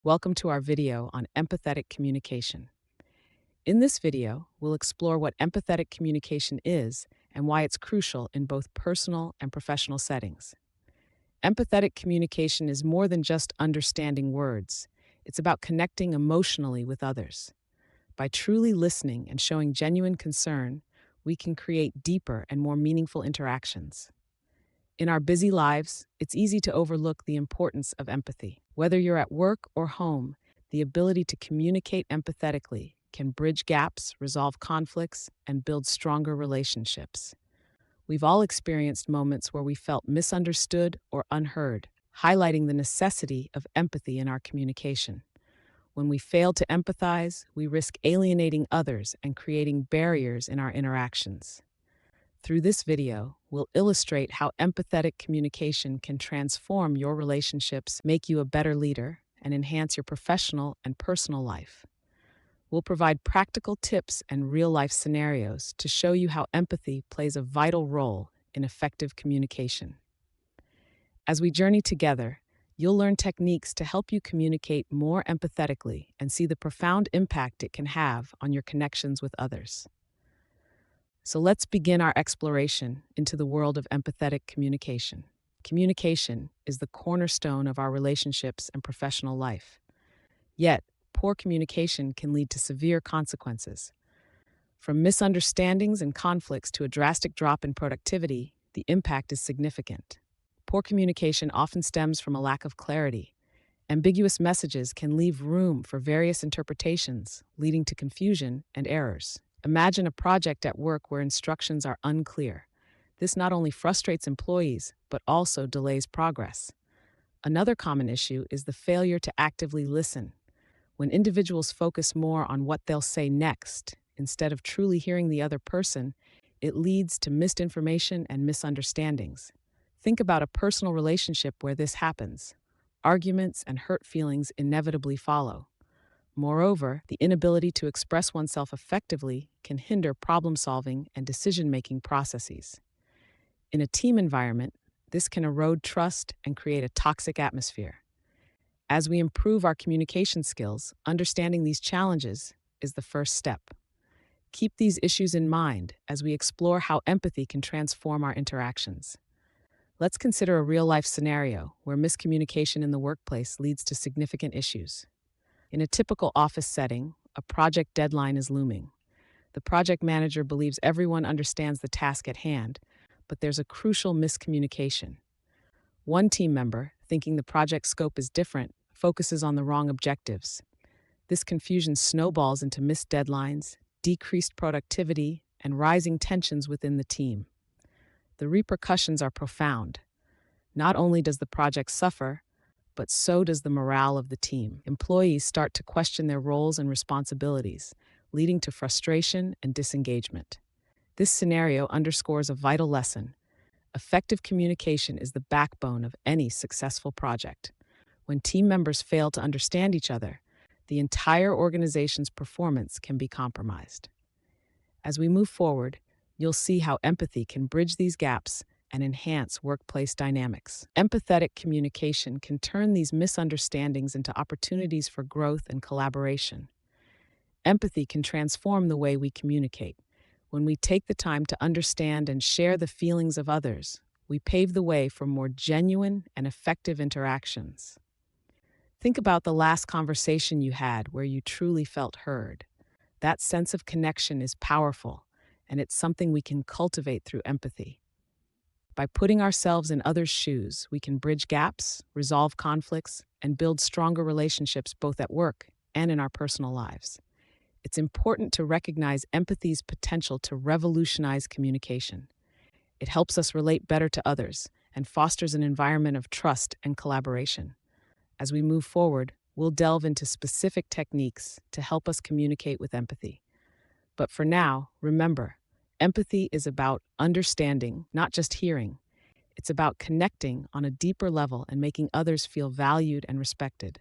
Welcome to our video on empathetic communication. In this video, we'll explore what empathetic communication is and why it's crucial in both personal and professional settings. Empathetic communication is more than just understanding words. It's about connecting emotionally with others. By truly listening and showing genuine concern, we can create deeper and more meaningful interactions. In our busy lives, it's easy to overlook the importance of empathy. Whether you're at work or home, the ability to communicate empathetically can bridge gaps, resolve conflicts, and build stronger relationships. We've all experienced moments where we felt misunderstood or unheard, highlighting the necessity of empathy in our communication. When we fail to empathize, we risk alienating others and creating barriers in our interactions. Through this video, we'll illustrate how empathetic communication can transform your relationships, make you a better leader, and enhance your professional and personal life. We'll provide practical tips and real-life scenarios to show you how empathy plays a vital role in effective communication. As we journey together, you'll learn techniques to help you communicate more empathetically and see the profound impact it can have on your connections with others. So let's begin our exploration into the world of empathetic communication. Communication is the cornerstone of our relationships and professional life. Yet, poor communication can lead to severe consequences. From misunderstandings and conflicts to a drastic drop in productivity, the impact is significant. Poor communication often stems from a lack of clarity. Ambiguous messages can leave room for various interpretations, leading to confusion and errors. Imagine a project at work where instructions are unclear. This not only frustrates employees, but also delays progress. Another common issue is the failure to actively listen. When individuals focus more on what they'll say next, instead of truly hearing the other person, it leads to missed information and misunderstandings. Think about a personal relationship where this happens. Arguments and hurt feelings inevitably follow. Moreover, the inability to express oneself effectively can hinder problem-solving and decision-making processes. In a team environment, this can erode trust and create a toxic atmosphere. As we improve our communication skills, understanding these challenges is the first step. Keep these issues in mind as we explore how empathy can transform our interactions. Let's consider a real-life scenario where miscommunication in the workplace leads to significant issues. In a typical office setting, a project deadline is looming. The project manager believes everyone understands the task at hand, but there's a crucial miscommunication. One team member, thinking the project scope is different, focuses on the wrong objectives. This confusion snowballs into missed deadlines, decreased productivity, and rising tensions within the team. The repercussions are profound. Not only does the project suffer, but so does the morale of the team. Employees start to question their roles and responsibilities, leading to frustration and disengagement. This scenario underscores a vital lesson. Effective communication is the backbone of any successful project. When team members fail to understand each other, the entire organization's performance can be compromised. As we move forward, you'll see how empathy can bridge these gaps and enhance workplace dynamics. Empathetic communication can turn these misunderstandings into opportunities for growth and collaboration. Empathy can transform the way we communicate. When we take the time to understand and share the feelings of others, we pave the way for more genuine and effective interactions. Think about the last conversation you had where you truly felt heard. That sense of connection is powerful, and it's something we can cultivate through empathy. By putting ourselves in others' shoes, we can bridge gaps, resolve conflicts, and build stronger relationships both at work and in our personal lives. It's important to recognize empathy's potential to revolutionize communication. It helps us relate better to others and fosters an environment of trust and collaboration. As we move forward, we'll delve into specific techniques to help us communicate with empathy. But for now, remember, empathy is about understanding, not just hearing. It's about connecting on a deeper level and making others feel valued and respected.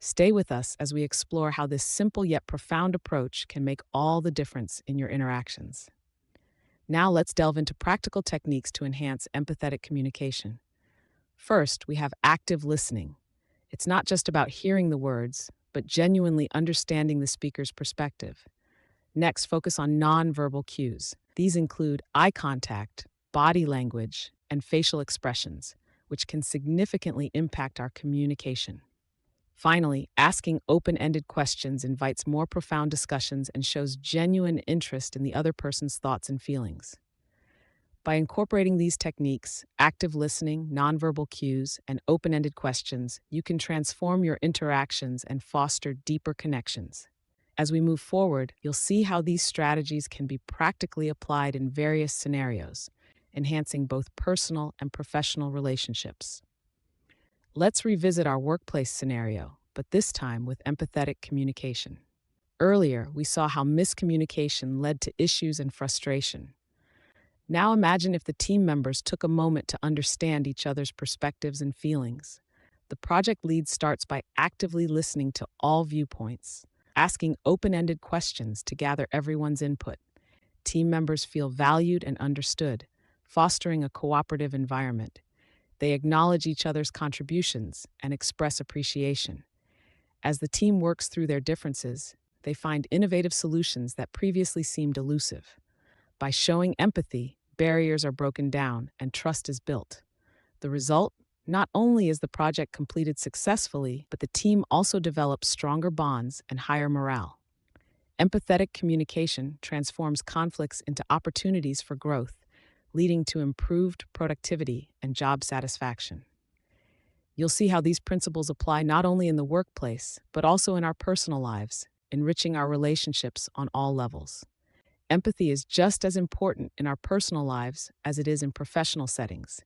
Stay with us as we explore how this simple yet profound approach can make all the difference in your interactions. Now let's delve into practical techniques to enhance empathetic communication. First, we have active listening. It's not just about hearing the words, but genuinely understanding the speaker's perspective. Next, focus on nonverbal cues. These include eye contact, body language, and facial expressions, which can significantly impact our communication. Finally, asking open ended questions invites more profound discussions and shows genuine interest in the other person's thoughts and feelings. By incorporating these techniques, active listening, nonverbal cues, and open ended questions, you can transform your interactions and foster deeper connections. As we move forward, you'll see how these strategies can be practically applied in various scenarios, enhancing both personal and professional relationships. Let's revisit our workplace scenario, but this time with empathetic communication. Earlier, we saw how miscommunication led to issues and frustration. Now imagine if the team members took a moment to understand each other's perspectives and feelings. The project lead starts by actively listening to all viewpoints, asking open-ended questions to gather everyone's input. Team members feel valued and understood, fostering a cooperative environment. They acknowledge each other's contributions and express appreciation. As the team works through their differences, they find innovative solutions that previously seemed elusive. By showing empathy, barriers are broken down and trust is built. The result? Not only is the project completed successfully, but the team also develops stronger bonds and higher morale. Empathetic communication transforms conflicts into opportunities for growth, leading to improved productivity and job satisfaction. You'll see how these principles apply not only in the workplace, but also in our personal lives, enriching our relationships on all levels. Empathy is just as important in our personal lives as it is in professional settings.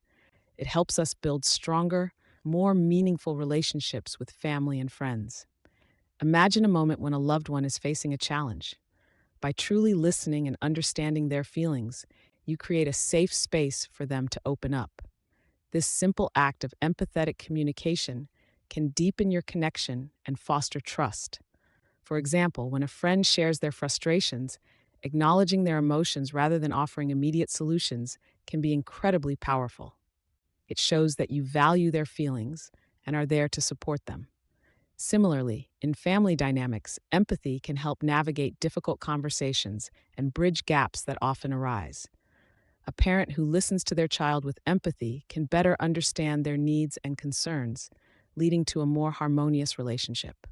It helps us build stronger, more meaningful relationships with family and friends. Imagine a moment when a loved one is facing a challenge. By truly listening and understanding their feelings, you create a safe space for them to open up. This simple act of empathetic communication can deepen your connection and foster trust. For example, when a friend shares their frustrations, acknowledging their emotions rather than offering immediate solutions can be incredibly powerful. It shows that you value their feelings and are there to support them. Similarly, in family dynamics, empathy can help navigate difficult conversations and bridge gaps that often arise. A parent who listens to their child with empathy can better understand their needs and concerns, leading to a more harmonious relationship.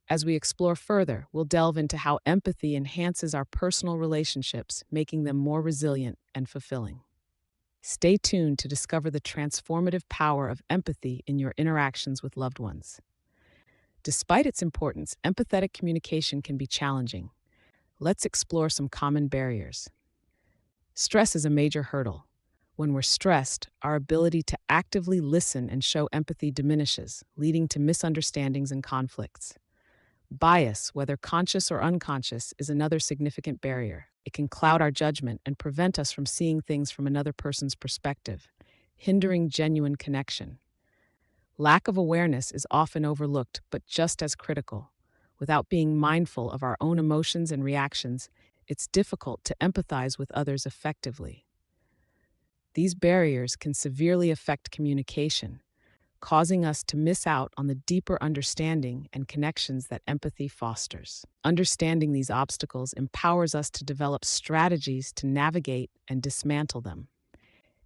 As we explore further, we'll delve into how empathy enhances our personal relationships, making them more resilient and fulfilling. Stay tuned to discover the transformative power of empathy in your interactions with loved ones. Despite its importance, empathetic communication can be challenging. Let's explore some common barriers. Stress is a major hurdle. When we're stressed, our ability to actively listen and show empathy diminishes, leading to misunderstandings and conflicts. Bias, whether conscious or unconscious, is another significant barrier. It can cloud our judgment and prevent us from seeing things from another person's perspective, hindering genuine connection. Lack of awareness is often overlooked, but just as critical. Without being mindful of our own emotions and reactions, it's difficult to empathize with others effectively. These barriers can severely affect communication, causing us to miss out on the deeper understanding and connections that empathy fosters. Understanding these obstacles empowers us to develop strategies to navigate and dismantle them.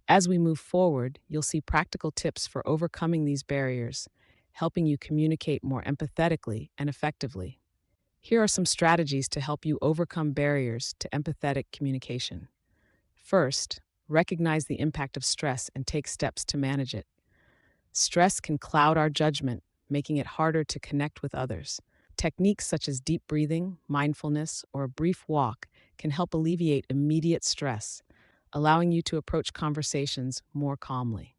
As we move forward, you'll see practical tips for overcoming these barriers, helping you communicate more empathetically and effectively. Here are some strategies to help you overcome barriers to empathetic communication. First, recognize the impact of stress and take steps to manage it. Stress can cloud our judgment, making it harder to connect with others. Techniques such as deep breathing, mindfulness, or a brief walk can help alleviate immediate stress, allowing you to approach conversations more calmly.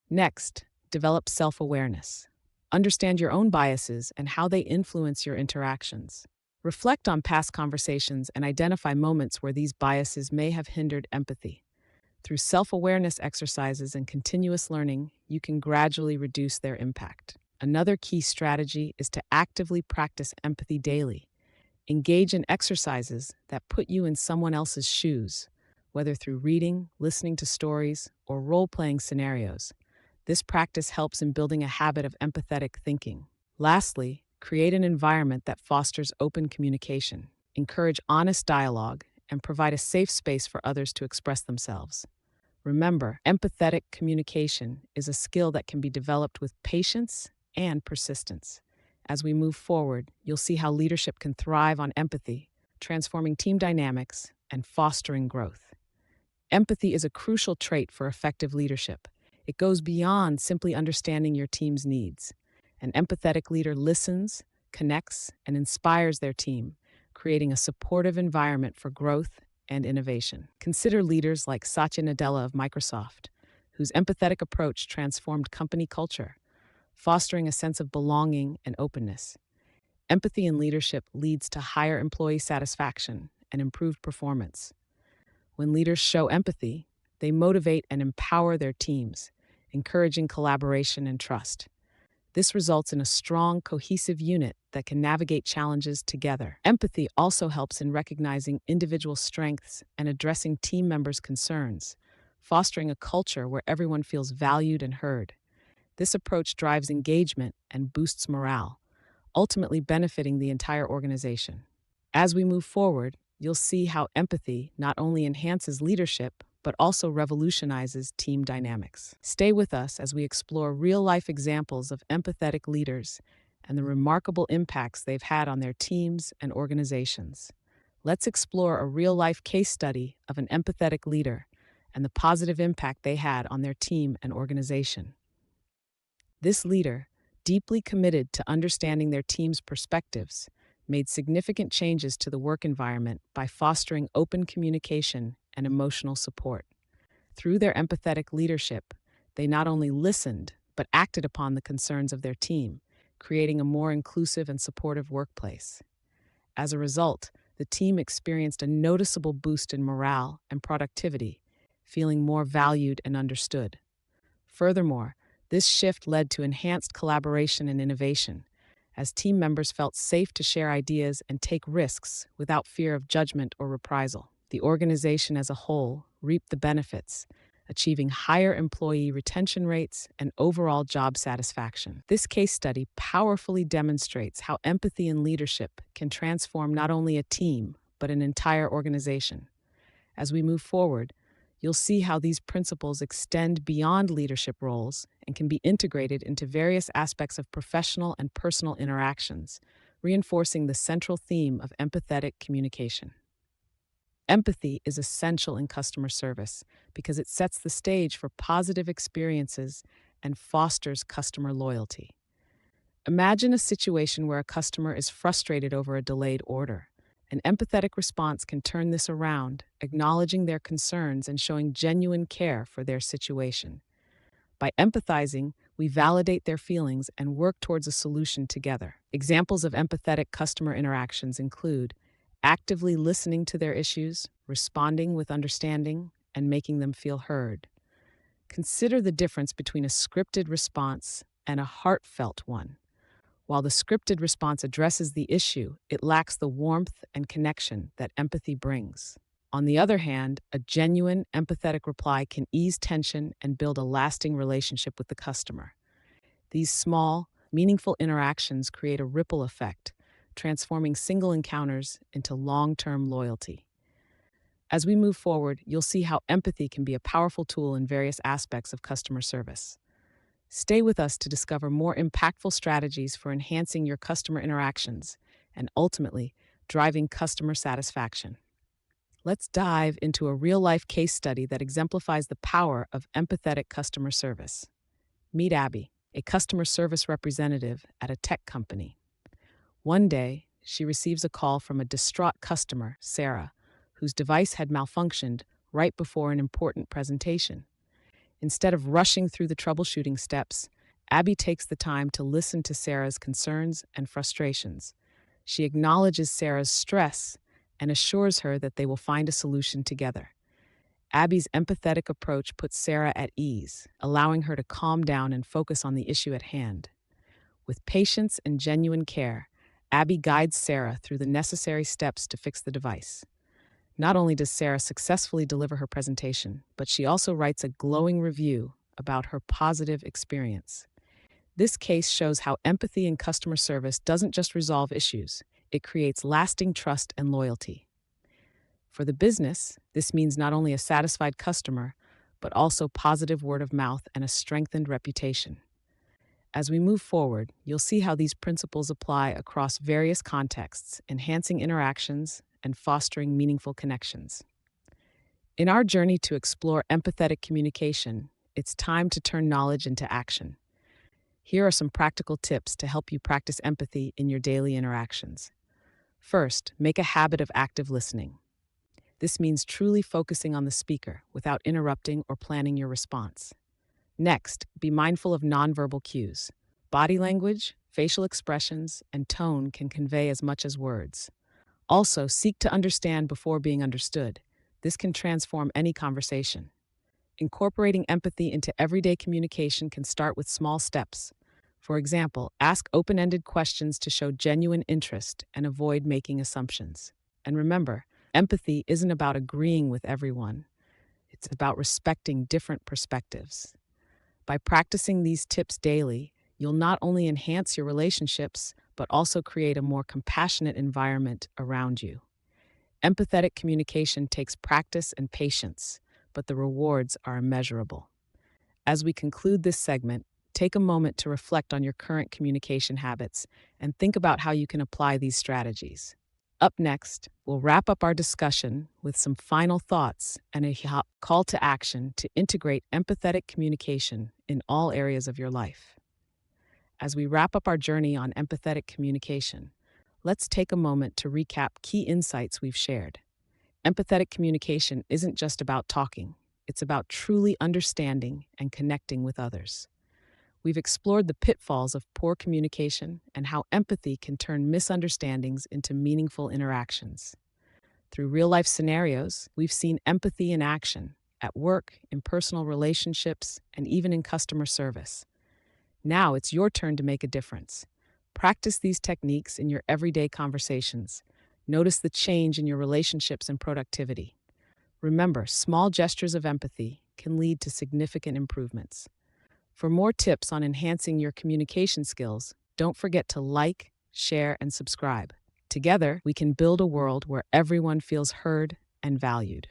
Next, develop self-awareness. Understand your own biases and how they influence your interactions. Reflect on past conversations and identify moments where these biases may have hindered empathy. Through self-awareness exercises and continuous learning, you can gradually reduce their impact. Another key strategy is to actively practice empathy daily. Engage in exercises that put you in someone else's shoes, whether through reading, listening to stories, or role-playing scenarios. This practice helps in building a habit of empathetic thinking. Lastly, create an environment that fosters open communication, encourage honest dialogue, and provide a safe space for others to express themselves. Remember, empathetic communication is a skill that can be developed with patience and persistence. As we move forward, you'll see how leadership can thrive on empathy, transforming team dynamics and fostering growth. Empathy is a crucial trait for effective leadership. It goes beyond simply understanding your team's needs. An empathetic leader listens, connects, and inspires their team, creating a supportive environment for growth and innovation. Consider leaders like Satya Nadella of Microsoft, whose empathetic approach transformed company culture, fostering a sense of belonging and openness. Empathy in leadership leads to higher employee satisfaction and improved performance. When leaders show empathy, they motivate and empower their teams, encouraging collaboration and trust. This results in a strong, cohesive unit that can navigate challenges together. Empathy also helps in recognizing individual strengths and addressing team members' concerns, fostering a culture where everyone feels valued and heard. This approach drives engagement and boosts morale, ultimately benefiting the entire organization. As we move forward, you'll see how empathy not only enhances leadership, but also revolutionizes team dynamics. Stay with us as we explore real-life examples of empathetic leaders and the remarkable impacts they've had on their teams and organizations. Let's explore a real-life case study of an empathetic leader and the positive impact they had on their team and organization. This leader, deeply committed to understanding their team's perspectives, made significant changes to the work environment by fostering open communication and emotional support. Through their empathetic leadership, they not only listened, but acted upon the concerns of their team, creating a more inclusive and supportive workplace. As a result, the team experienced a noticeable boost in morale and productivity, feeling more valued and understood. Furthermore, this shift led to enhanced collaboration and innovation, as team members felt safe to share ideas and take risks without fear of judgment or reprisal. The organization as a whole reaped the benefits, achieving higher employee retention rates and overall job satisfaction. This case study powerfully demonstrates how empathy and leadership can transform not only a team, but an entire organization. As we move forward, you'll see how these principles extend beyond leadership roles and can be integrated into various aspects of professional and personal interactions, reinforcing the central theme of empathetic communication. Empathy is essential in customer service because it sets the stage for positive experiences and fosters customer loyalty. Imagine a situation where a customer is frustrated over a delayed order. An empathetic response can turn this around, acknowledging their concerns and showing genuine care for their situation. By empathizing, we validate their feelings and work towards a solution together. Examples of empathetic customer interactions include actively listening to their issues, responding with understanding, and making them feel heard. Consider the difference between a scripted response and a heartfelt one. While the scripted response addresses the issue, it lacks the warmth and connection that empathy brings. On the other hand, a genuine, empathetic reply can ease tension and build a lasting relationship with the customer. These small, meaningful interactions create a ripple effect, transforming single encounters into long-term loyalty. As we move forward, you'll see how empathy can be a powerful tool in various aspects of customer service. Stay with us to discover more impactful strategies for enhancing your customer interactions and ultimately driving customer satisfaction. Let's dive into a real-life case study that exemplifies the power of empathetic customer service. Meet Abby, a customer service representative at a tech company. One day, she receives a call from a distraught customer, Sarah, whose device had malfunctioned right before an important presentation. Instead of rushing through the troubleshooting steps, Abby takes the time to listen to Sarah's concerns and frustrations. She acknowledges Sarah's stress and assures her that they will find a solution together. Abby's empathetic approach puts Sarah at ease, allowing her to calm down and focus on the issue at hand. With patience and genuine care, Abby guides Sarah through the necessary steps to fix the device. Not only does Sarah successfully deliver her presentation, but she also writes a glowing review about her positive experience. This case shows how empathy in customer service doesn't just resolve issues, it creates lasting trust and loyalty. For the business, this means not only a satisfied customer, but also positive word of mouth and a strengthened reputation. As we move forward, you'll see how these principles apply across various contexts, enhancing interactions and fostering meaningful connections. In our journey to explore empathetic communication, it's time to turn knowledge into action. Here are some practical tips to help you practice empathy in your daily interactions. First, make a habit of active listening. This means truly focusing on the speaker without interrupting or planning your response. Next, be mindful of nonverbal cues. Body language, facial expressions, and tone can convey as much as words. Also, seek to understand before being understood. This can transform any conversation. Incorporating empathy into everyday communication can start with small steps. For example, ask open-ended questions to show genuine interest and avoid making assumptions. And remember, empathy isn't about agreeing with everyone. It's about respecting different perspectives. By practicing these tips daily, you'll not only enhance your relationships, but also create a more compassionate environment around you. Empathetic communication takes practice and patience, but the rewards are immeasurable. As we conclude this segment, take a moment to reflect on your current communication habits and think about how you can apply these strategies. Up next, we'll wrap up our discussion with some final thoughts and a call to action to integrate empathetic communication in all areas of your life. As we wrap up our journey on empathetic communication, let's take a moment to recap key insights we've shared. Empathetic communication isn't just about talking, it's about truly understanding and connecting with others. We've explored the pitfalls of poor communication and how empathy can turn misunderstandings into meaningful interactions. Through real-life scenarios, we've seen empathy in action, at work, in personal relationships, and even in customer service. Now it's your turn to make a difference. Practice these techniques in your everyday conversations. Notice the change in your relationships and productivity. Remember, small gestures of empathy can lead to significant improvements. For more tips on enhancing your communication skills, don't forget to like, share, and subscribe. Together, we can build a world where everyone feels heard and valued.